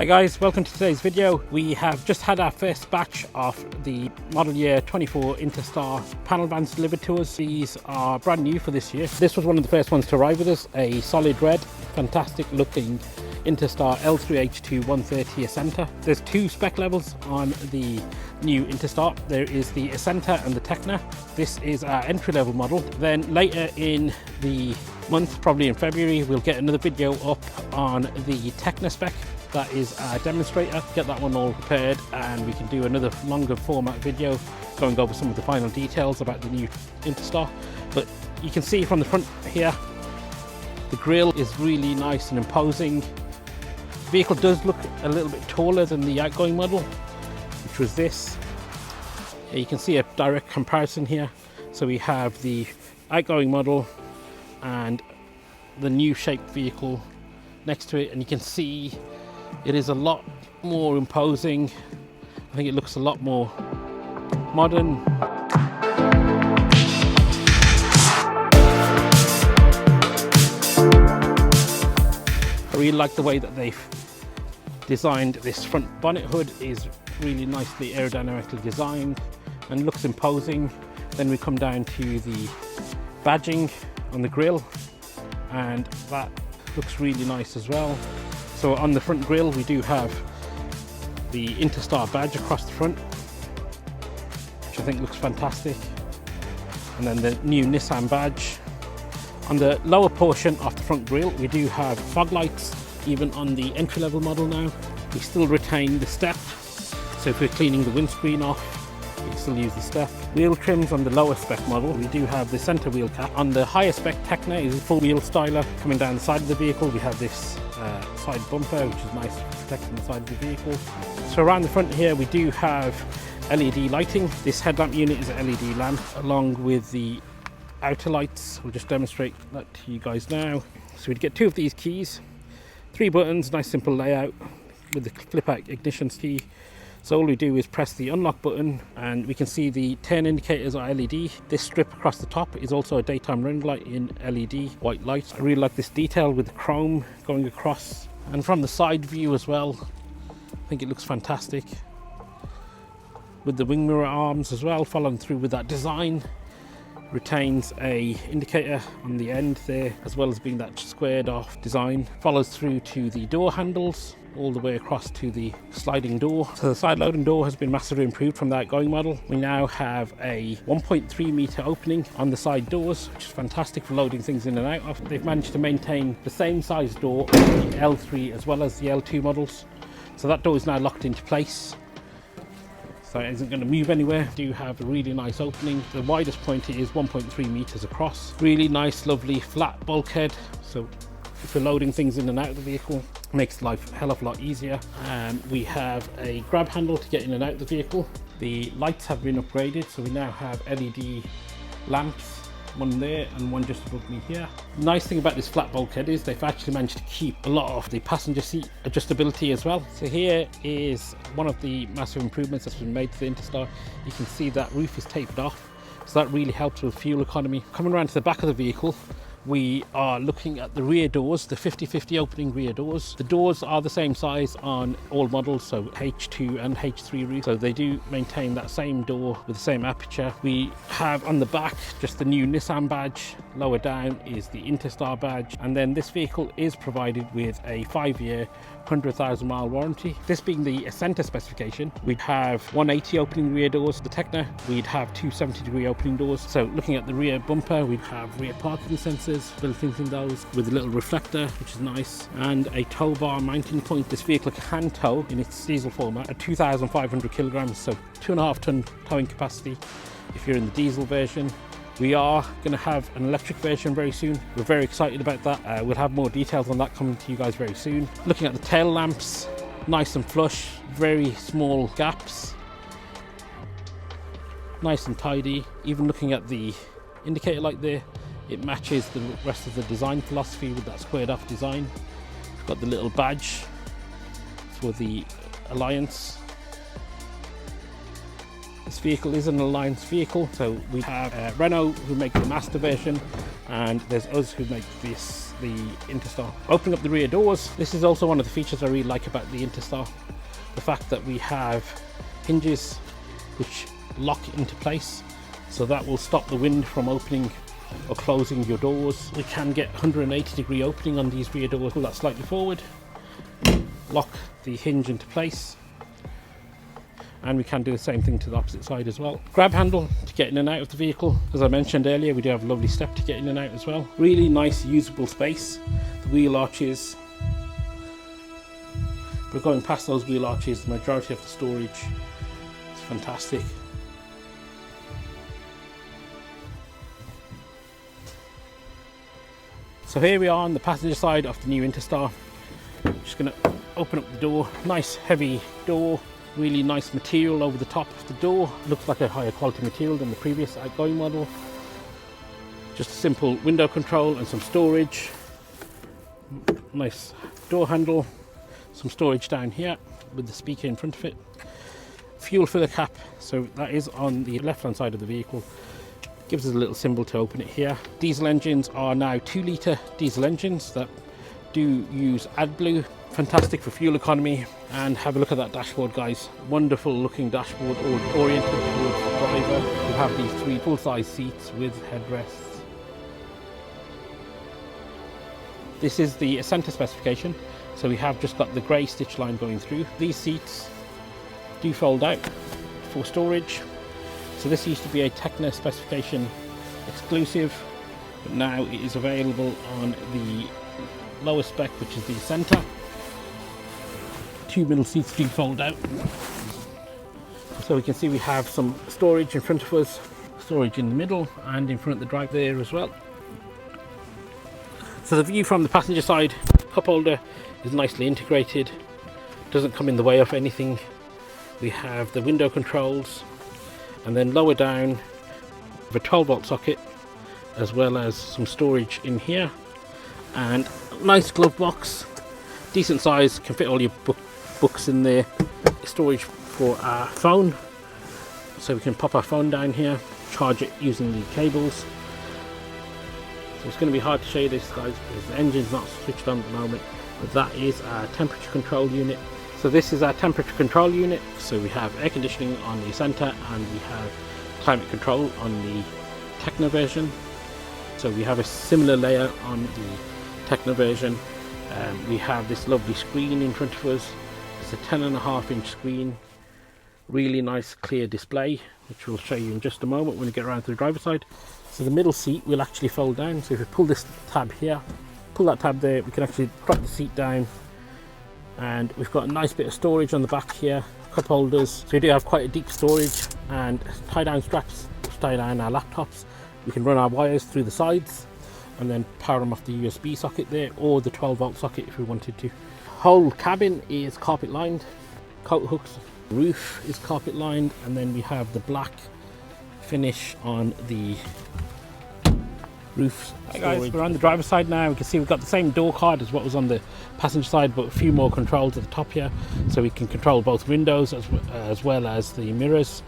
guys, welcome to today's video. We have just had our first batch of the model year 24 Interstar panel vans delivered to us. These are brand new for this year. This was one of the first ones to arrive with us, a solid red, fantastic looking Interstar L3H2 130 Ascenta. There's two spec levels on the new Interstar. There is the Ascenta and the Tecna. This is our entry level model. Then later in the month, probably in February, we'll get another video up on the Tecna spec. That is our demonstrator. Get that one all prepared and we can do another longer format video going over some of the final details about the new Interstar. But you can see from the front here, the grille is really nice and imposing. The vehicle does look a little bit taller than the outgoing model, which was this. You can see a direct comparison here. So we have the outgoing model and the new shaped vehicle next to it, and you can see it is a lot more imposing. I think it looks a lot more modern. I really like the way that they've designed this front bonnet hood. Is really nicely aerodynamically designed and looks imposing. Then we come down to the badging on the grille, and that looks really nice as well. So on the front grille we do have the Interstar badge across the front, which I think looks fantastic, and then the new Nissan badge. On the lower portion of the front grille we do have fog lights, even on the entry-level model now. We still retain the step, so if we're cleaning the windscreen off, we can still use the step. Wheel trims on the lower spec model, we do have the centre wheel cap. On the higher spec Tecna is a full wheel styler coming down the side of the vehicle. We have this side bumper, which is nice for protecting the side of the vehicle. So around the front here we do have LED lighting. This headlamp unit is an LED lamp along with the outer lights. We'll just demonstrate that to you guys now. So we'd get two of these keys, 3 buttons, nice simple layout with the flip out ignition key. So all we do is press the unlock button and we can see the turn indicators are LED. This strip across the top is also a daytime running light in LED white light. I really like this detail with the chrome going across, and from the side view as well, I think it looks fantastic with the wing mirror arms as well, following through with that design. Retains a indicator on the end there, as well as being that squared off design. Follows through to the door handles all the way across to the sliding door. So the side loading door has been massively improved from the outgoing model. We now have a 1.3 meter opening on the side doors, which is fantastic for loading things in and out of. They've managed to maintain the same size door on the L3 as well as the L2 models, so that door is now locked into place, so it isn't going to move anywhere. We do have a really nice opening. The widest point is 1.3 meters across. Really nice, lovely flat bulkhead. So if we're loading things in and out of the vehicle, it makes life a hell of a lot easier. We have a grab handle to get in and out of the vehicle. The lights have been upgraded, so we now have LED lamps, one there and one just above me here. The nice thing about this flat bulkhead is they've actually managed to keep a lot of the passenger seat adjustability as well. So here is one of the massive improvements that's been made to the Interstar. You can see that roof is tapered off, so that really helps with fuel economy. Coming around to the back of the vehicle, we are looking at the rear doors, the 50/50 opening rear doors. The doors are the same size on all models, so H2 and H3 roofs, so they do maintain that same door with the same aperture. We have on the back just the new Nissan badge. Lower down is the Interstar badge, and then this vehicle is provided with a 5-year 100,000 mile warranty. This being the Ascenta specification, we'd have 180 opening rear doors. The Tecna, we'd have 270-degree opening doors. So looking at the rear bumper, we'd have rear parking sensors built into those with a little reflector, which is nice, and a tow bar mounting point. This vehicle can tow in its diesel format at 2,500 kilograms, so 2.5 ton towing capacity if you're in the diesel version. We are going to have an electric version very soon. We're very excited about that. We'll have more details on that coming to you guys very soon. Looking at the tail lamps, nice and flush, very small gaps, nice and tidy. Even looking at the indicator light there, it matches the rest of the design philosophy with that squared off design. We've got the little badge for the Alliance. This vehicle is an Alliance vehicle, so we have Renault who make the Master version, and there's us who make this the Interstar. Opening up the rear doors, this is also one of the features I really like about the Interstar. The fact that we have hinges which lock into place, so that will stop the wind from opening or closing your doors. We can get 180-degree opening on these rear doors. Pull that slightly forward, lock the hinge into place, and we can do the same thing to the opposite side as well. Grab handle to get in and out of the vehicle. As I mentioned earlier, we do have a lovely step to get in and out as well. Really nice usable space. The wheel arches, but going past those wheel arches, the majority of the storage is fantastic. So here we are on the passenger side of the new Interstar. Just going to open up the door. Nice heavy door. Really nice material over the top of the door. Looks like a higher quality material than the previous outgoing model. Just a simple window control and some storage. Nice door handle. Some storage down here with the speaker in front of it. Fuel filler cap, so that is on the left hand side of the vehicle. Gives us a little symbol to open it here. Diesel engines are now 2-litre diesel engines that do use AdBlue. Fantastic for fuel economy. And have a look at that dashboard, guys. Wonderful looking dashboard, oriented towards the driver. We have these 3 full-size seats with headrests. This is the centre specification, so we have just got the grey stitch line going through. These seats do fold out for storage. So this used to be a Techno specification exclusive, but now it is available on the lower spec, which is the centre. 2 middle seats do fold out. So we can see we have some storage in front of us, storage in the middle and in front of the drive there as well. So the view from the passenger side, cup holder is nicely integrated, doesn't come in the way of anything. We have the window controls, and then lower down the 12-volt socket, as well as some storage in here, and nice glove box, decent size, can fit all your books in there. Storage for our phone, so we can pop our phone down here, charge it using the cables. So it's going to be hard to show you this, guys, because the engine's not switched on at the moment, but that is our temperature control unit. So this is our temperature control unit. So we have air conditioning on the centre, and we have climate control on the Techno version. So we have a similar layout on the Techno version. We have this lovely screen in front of us. It's a 10.5-inch screen, really nice clear display, which we'll show you in just a moment when we get around to the driver's side. So the middle seat will actually fold down. So if we pull this tab here, pull that tab there, we can actually drop the seat down, and we've got a nice bit of storage on the back here, cup holders. So we do have quite a deep storage, and tie down straps to tie down our laptops. We can run our wires through the sides and then power them off the USB socket there, or the 12-volt socket if we wanted to. Whole cabin is carpet lined, coat hooks, roof is carpet lined, and then we have the black finish on the roof. Hi guys, we're on the driver's side now. We can see we've got the same door card as what was on the passenger side, but a few more controls at the top here, so we can control both windows as well as the mirrors.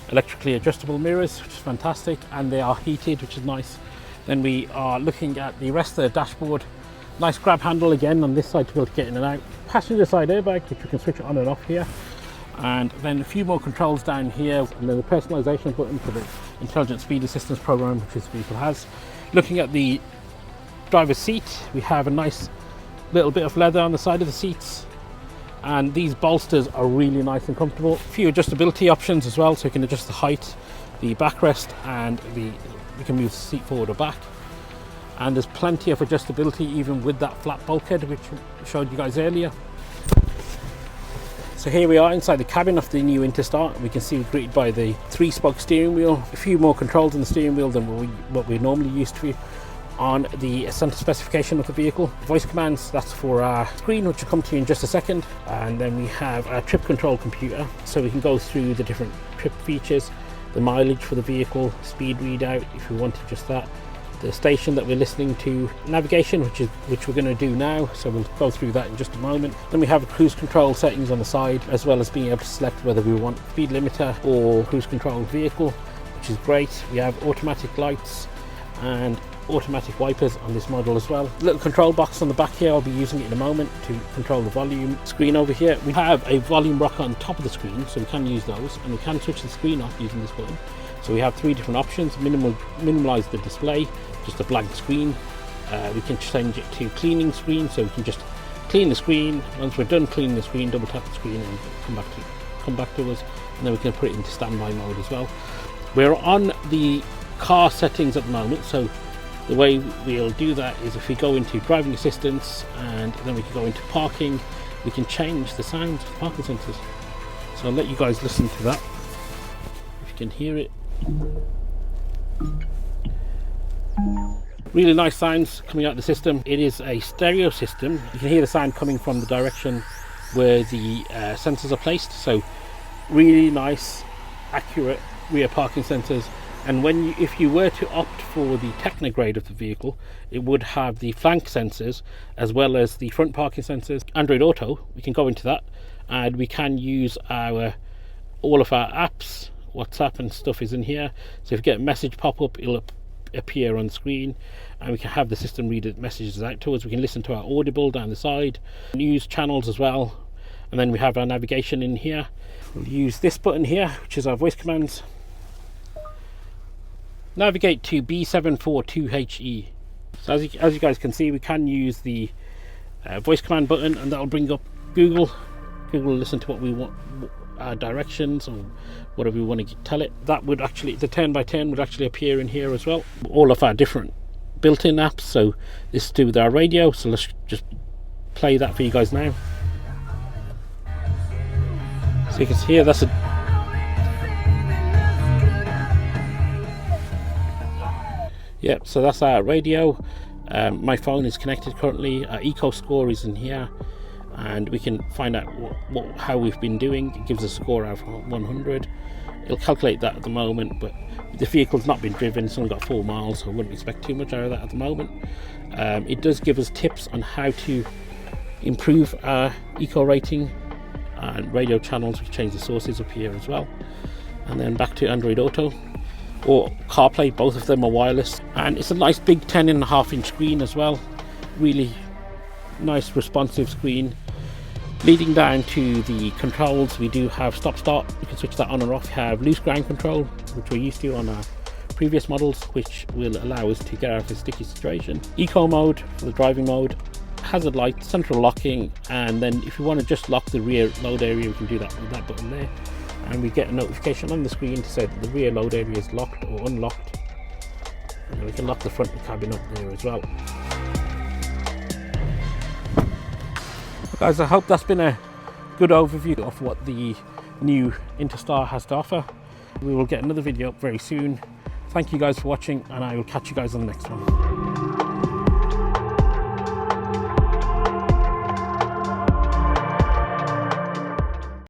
Electrically adjustable mirrors, which is fantastic, and they are heated, which is nice. Then we are looking at the rest of the dashboard. Nice grab handle again on this side to be able to get in and out. Passenger side airbag, which we can switch on and off here. And then a few more controls down here, and then the personalization button for the intelligent speed assistance program, which this vehicle has. Looking at the driver's seat, we have a nice little bit of leather on the side of the seats, and these bolsters are really nice and comfortable. A few adjustability options as well, so you can adjust the height, the backrest, and we can move the seat forward or back. And there's plenty of adjustability even with that flat bulkhead, which I showed you guys earlier. So here we are inside the cabin of the new Interstar. We can see we're greeted by the 3-spoke steering wheel, a few more controls on the steering wheel than what we're normally used to on the centre specification of the vehicle. Voice commands, that's for our screen, which will come to you in just a second. And then we have our trip control computer, so we can go through the different trip features, the mileage for the vehicle, speed readout if we wanted just that, the station that we're listening to, navigation, which we're going to do now, so we'll go through that in just a moment. Then we have cruise control settings on the side, as well as being able to select whether we want speed limiter or cruise control vehicle, which is great. We have automatic lights and automatic wipers on this model as well. Little control box on the back here, I'll be using it in a moment to control the volume. Screen over here, we have a volume rocker on top of the screen, so we can use those, and we can switch the screen off using this button. So we have 3 different options. Minimize the display, just a blank screen. We can change it to cleaning screen, so we can just clean the screen. Once we're done cleaning the screen, double tap the screen and come back to us, and then we can put it into standby mode as well. We're on the car settings at the moment, so the way we'll do that is if we go into driving assistance and then we can go into parking, we can change the sounds of parking sensors. So I'll let you guys listen to that if you can hear it. Really nice sounds coming out of the system. It is a stereo system. You can hear the sound coming from the direction where the sensors are placed, so really nice, accurate rear parking sensors. And if you were to opt for the Techno grade of the vehicle, it would have the flank sensors as well as the front parking sensors. Android Auto, we can go into that, and we can use all of our apps. WhatsApp and stuff is in here, so if you get a message pop up, it'll appear on screen, and we can have the system read the messages out to us. We can listen to our Audible down the side, news channels as well, and then we have our navigation in here. We'll use this button here, which is our voice commands. Navigate to B742HE. So as you guys can see, we can use the voice command button, and that'll bring up Google. Google will listen to what we want, our directions or whatever we want to tell it. That would actually, the 10x10 would actually appear in here as well. All of our different built-in apps. So this is to do with our radio, so let's just play that for you guys now. So you can hear that's Yep, so that's our radio. My phone is connected currently. Our eco score is in here, and we can find out how we've been doing. It gives us a score out of 100. It'll calculate that at the moment, but the vehicle's not been driven. It's only got 4 miles, so I wouldn't expect too much out of that at the moment. It does give us tips on how to improve our eco rating, and radio channels. We can change the sources up here as well. And then back to Android Auto or CarPlay, both of them are wireless, and it's a nice big 10.5-inch screen as well. Really nice responsive screen. Leading down to the controls, we do have stop start. You can switch that on or off. We have loose ground control, which we're used to on our previous models, which will allow us to get out of a sticky situation. Eco mode for the driving mode, hazard light, central locking, and then if you want to just lock the rear load area, we can do that with that button there, and we get a notification on the screen to say that the rear load area is locked or unlocked, and then we can lock the front cabin up there as well. Guys, I hope that's been a good overview of what the new Interstar has to offer. We will get another video up very soon. Thank you guys for watching, and I will catch you guys on the next one.